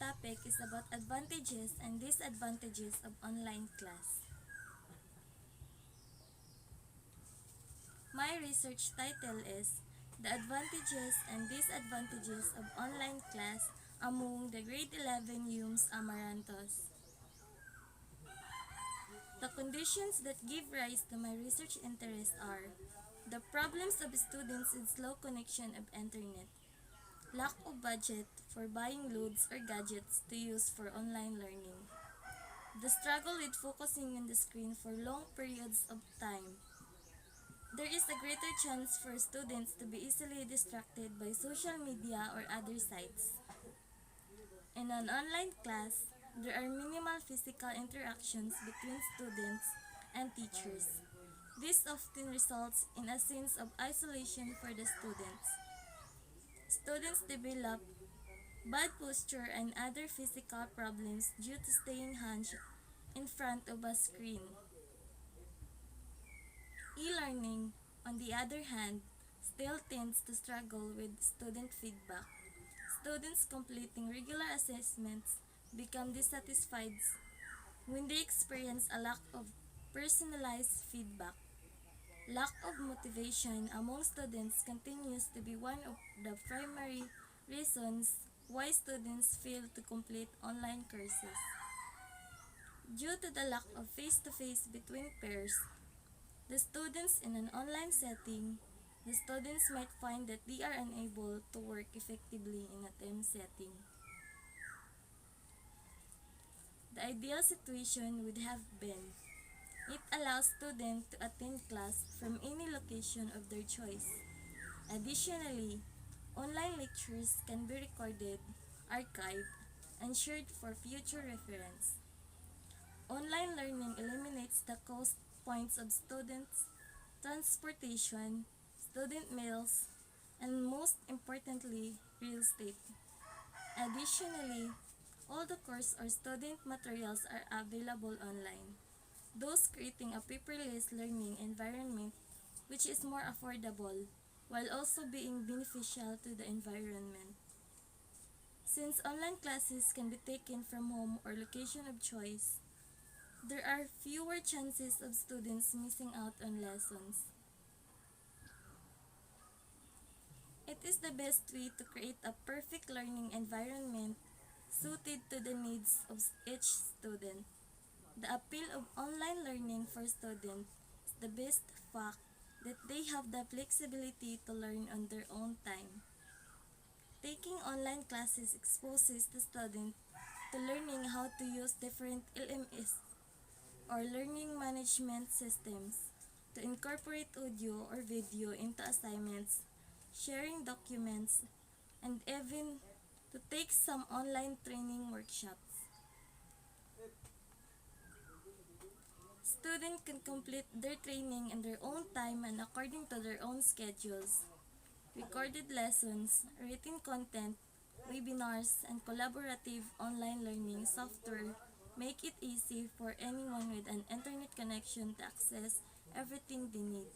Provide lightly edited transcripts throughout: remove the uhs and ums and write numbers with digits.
topic is about advantages and disadvantages of online class. My research title is The Advantages and Disadvantages of Online Class among the grade 11 UMS Amarantos. The conditions that give rise to my research interest are the problems of students with slow connection of internet, lack of budget for buying loads or gadgets to use for online learning, the struggle with focusing on the screen for long periods of time. There is a greater chance for students to be easily distracted by social media or other sites. In an online class, there are minimal physical interactions between students and teachers. This often results in a sense of isolation for the students. Students develop bad posture and other physical problems due to staying hunched in front of a screen. E-learning, on the other hand, still tends to struggle with student feedback. Students completing regular assessments become dissatisfied when they experience a lack of personalized feedback. Lack of motivation among students continues to be one of the primary reasons why students fail to complete online courses. Due to the lack of face-to-face between pairs, the students in an online setting, the students might find that they are unable to work effectively in a team setting. The ideal situation would have been it allows students to attend class from any location of their choice. Additionally, online lectures can be recorded, archived, and shared for future reference. Online learning eliminates the cost points of students' transportation, student meals, and most importantly, real estate. Additionally, all the course or student materials are available online, thus creating a paperless learning environment which is more affordable while also being beneficial to the environment. Since online classes can be taken from home or location of choice, there are fewer chances of students missing out on lessons. It is the best way to create a perfect learning environment suited to the needs of each student. The appeal of online learning for students is the best fact that they have the flexibility to learn on their own time. Taking online classes exposes the student to learning how to use different LMS or learning management systems, to incorporate audio or video into assignments, sharing documents, and even to take some online training workshops. Students can complete their training in their own time and according to their own schedules. Recorded lessons, written content, webinars, and collaborative online learning software make it easy for anyone with an internet connection to access everything they need.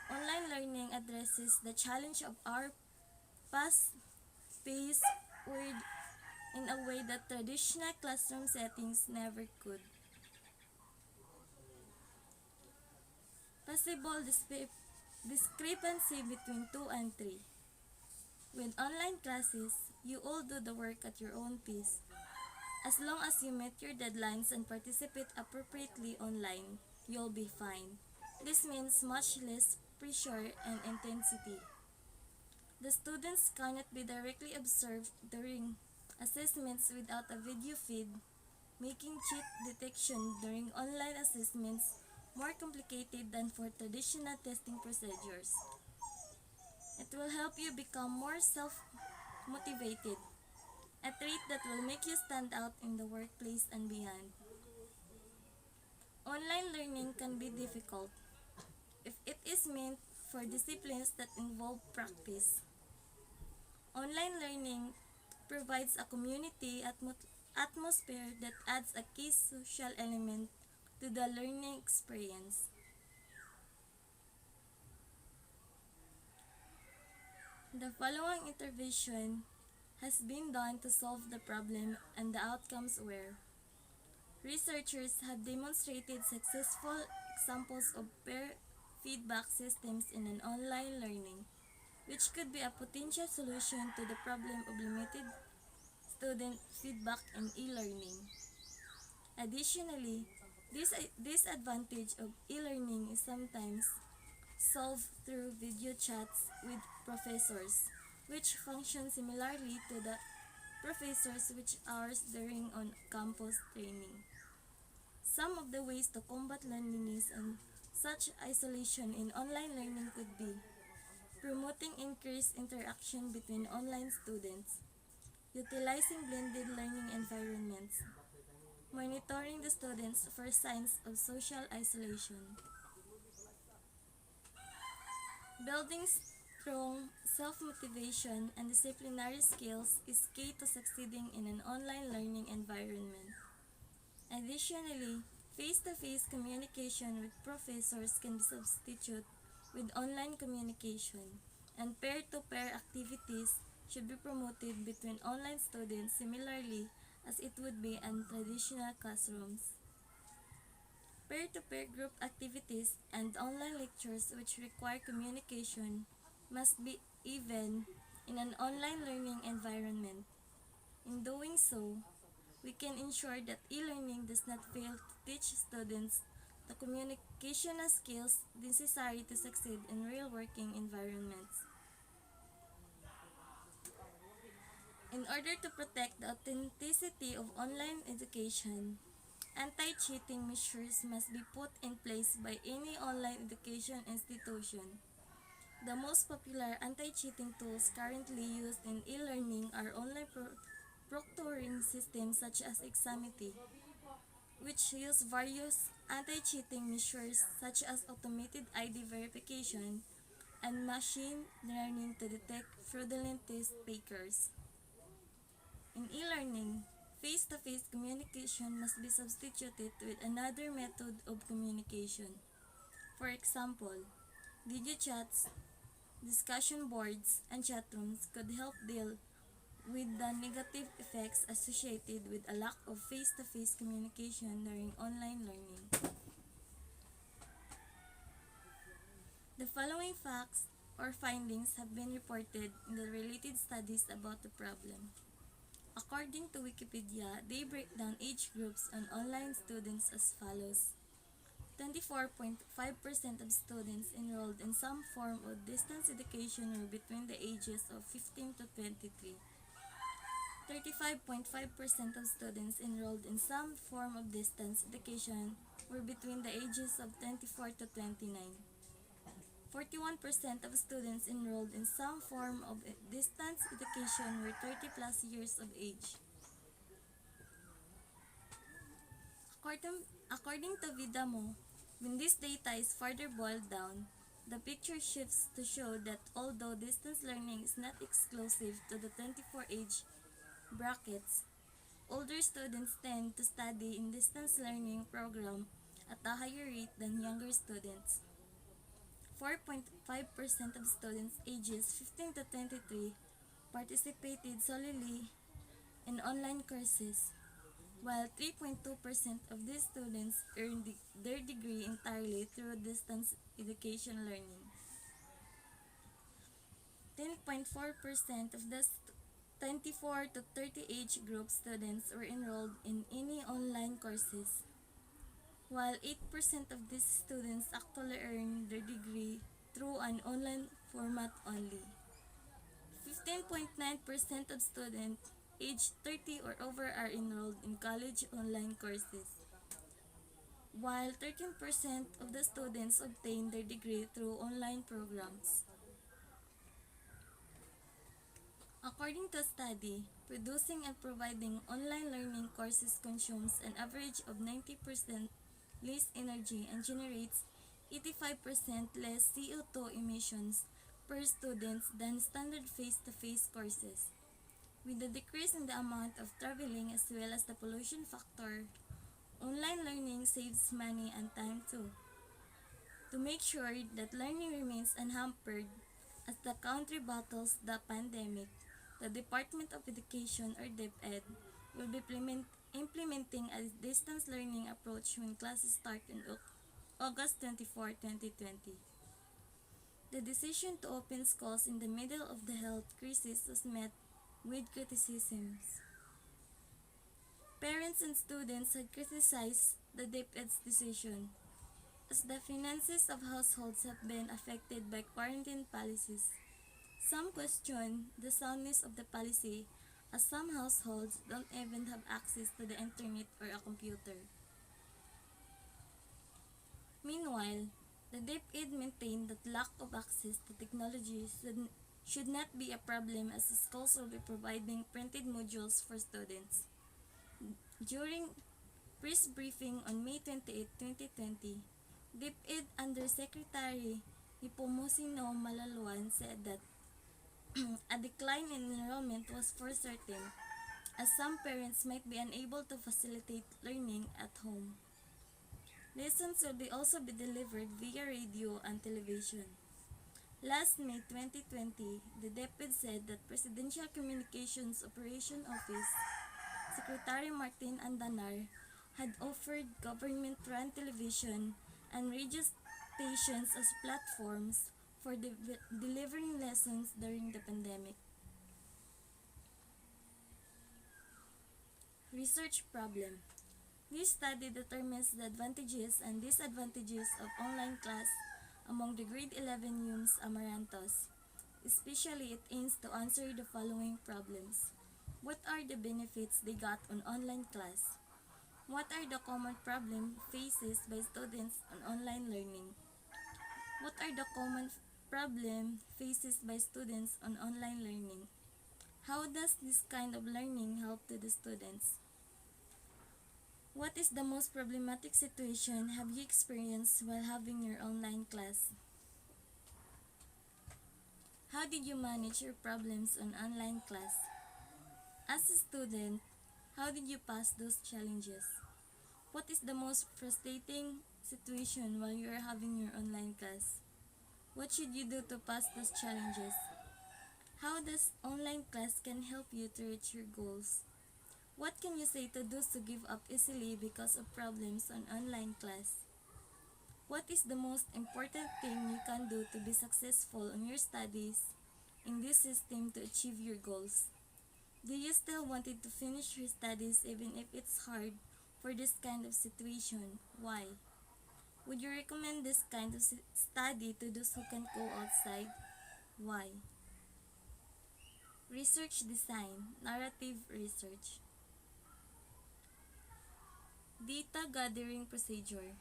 Online learning addresses the challenge of our fast-paced world in a way that traditional classroom settings never could. Possible discrepancy between 2 and 3. With online classes, you all do the work at your own pace. As long as you meet your deadlines and participate appropriately online, you'll be fine. This means much less pressure and intensity. The students cannot be directly observed during assessments without a video feed, making cheat detection during online assessments more complicated than for traditional testing procedures. It will help you become more self-motivated, a trait that will make you stand out in the workplace and beyond. Online learning can be difficult if it is meant for disciplines that involve practice. Online learning provides a community atmosphere that adds a key social element to the learning experience. The following intervention has been done to solve the problem and the outcomes were. Researchers have demonstrated successful examples of peer feedback systems in an online learning, which could be a potential solution to the problem of limited student feedback in e-learning. Additionally, this disadvantage of e-learning is sometimes solved through video chats with professors, which function similarly to the professors which hours during on-campus training. Some of the ways to combat loneliness and such isolation in online learning could be promoting increased interaction between online students, utilizing blended learning environments, monitoring the students for signs of social isolation, building strong self-motivation and disciplinary skills is key to succeeding in an online learning environment. Additionally, face-to-face communication with professors can be substituted with online communication, and peer-to-peer activities should be promoted between online students similarly as it would be in traditional classrooms. Peer-to-peer group activities and online lectures which require communication must be even in an online learning environment. In doing so, we can ensure that e-learning does not fail to teach students the communicational skills necessary to succeed in real working environments. In order to protect the authenticity of online education, anti-cheating measures must be put in place by any online education institution. The most popular anti-cheating tools currently used in e-learning are online proctoring systems such as Examity, which use various anti-cheating measures such as automated ID verification and machine learning to detect fraudulent test takers. In e-learning, face-to-face communication must be substituted with another method of communication. For example, video chats, discussion boards, and chat rooms could help deal with the negative effects associated with a lack of face-to-face communication during online learning. The following facts or findings have been reported in the related studies about the problem. According to Wikipedia, they break down age groups on online students as follows. 24.5% of students enrolled in some form of distance education were between the ages of 15 to 23. 35.5% of students enrolled in some form of distance education were between the ages of 24 to 29. 41% of students enrolled in some form of distance education were 30 plus years of age. According to Vidamo, when this data is further boiled down, the picture shifts to show that although distance learning is not exclusive to the 24 age brackets, older students tend to study in distance learning program at a higher rate than younger students. 4.5% of students ages 15 to 23 participated solely in online courses, while 3.2% of these students earned their degree entirely through distance education learning. 10.4% of the 24 to 30 age group students were enrolled in any online courses, while 8% of these students actually earned their degree through an online format only. 15.9% of students aged 30 or over are enrolled in college online courses, while 13% of the students obtain their degree through online programs. According to a study, producing and providing online learning courses consumes an average of 90% less energy and generates 85% less CO2 emissions per student than standard face-to-face courses. With the decrease in the amount of traveling as well as the pollution factor, online learning saves money and time too. To make sure that learning remains unhampered as the country battles the pandemic, the Department of Education or DepEd will be implementing a distance learning approach when classes start on August 24, 2020. The decision to open schools in the middle of the health crisis was met with criticisms. Parents and students had criticized the DepEd's decision, as the finances of households have been affected by quarantine policies. Some question the soundness of the policy, as some households don't even have access to the internet or a computer. Meanwhile, the DepEd maintained that lack of access to technology should not be a problem, as schools will be providing printed modules for students. During press briefing on May 28, 2020, DepEd Undersecretary Nepomuceno Malaluan said that a decline in enrollment was for certain, as some parents might be unable to facilitate learning at home. Lessons will also be delivered via radio and television. Last May 2020, the DepEd said that Presidential Communications Operation Office Secretary Martin Andanar had offered government-run television and radio stations as platforms for delivering lessons during the pandemic. Research problem. This study determines the advantages and disadvantages of online class among the grade 11 UMS Amarantos. Especially, it aims to answer the following problems. What are the benefits they got on online class? What are the common problems faced by students on online learning? What are the common problems faced by students on online learning? How does this kind of learning help to the students? What is the most problematic situation have you experienced while having your online class? How did you manage your problems on online class? As a student, how did you pass those challenges? What is the most frustrating situation while you are having your online class? What should you do to pass those challenges? How does online class can help you to reach your goals? What can you say to those who give up easily because of problems on online class? What is the most important thing you can do to be successful on your studies in this system to achieve your goals? Do you still wanted to finish your studies even if it's hard for this kind of situation? Why? Would you recommend this kind of study to those who can't go outside? Why? Research design, narrative research. Data gathering procedure,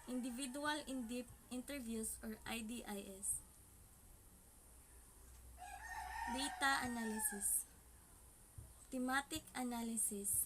individual in-depth interviews or IDIS. Data analysis, thematic analysis.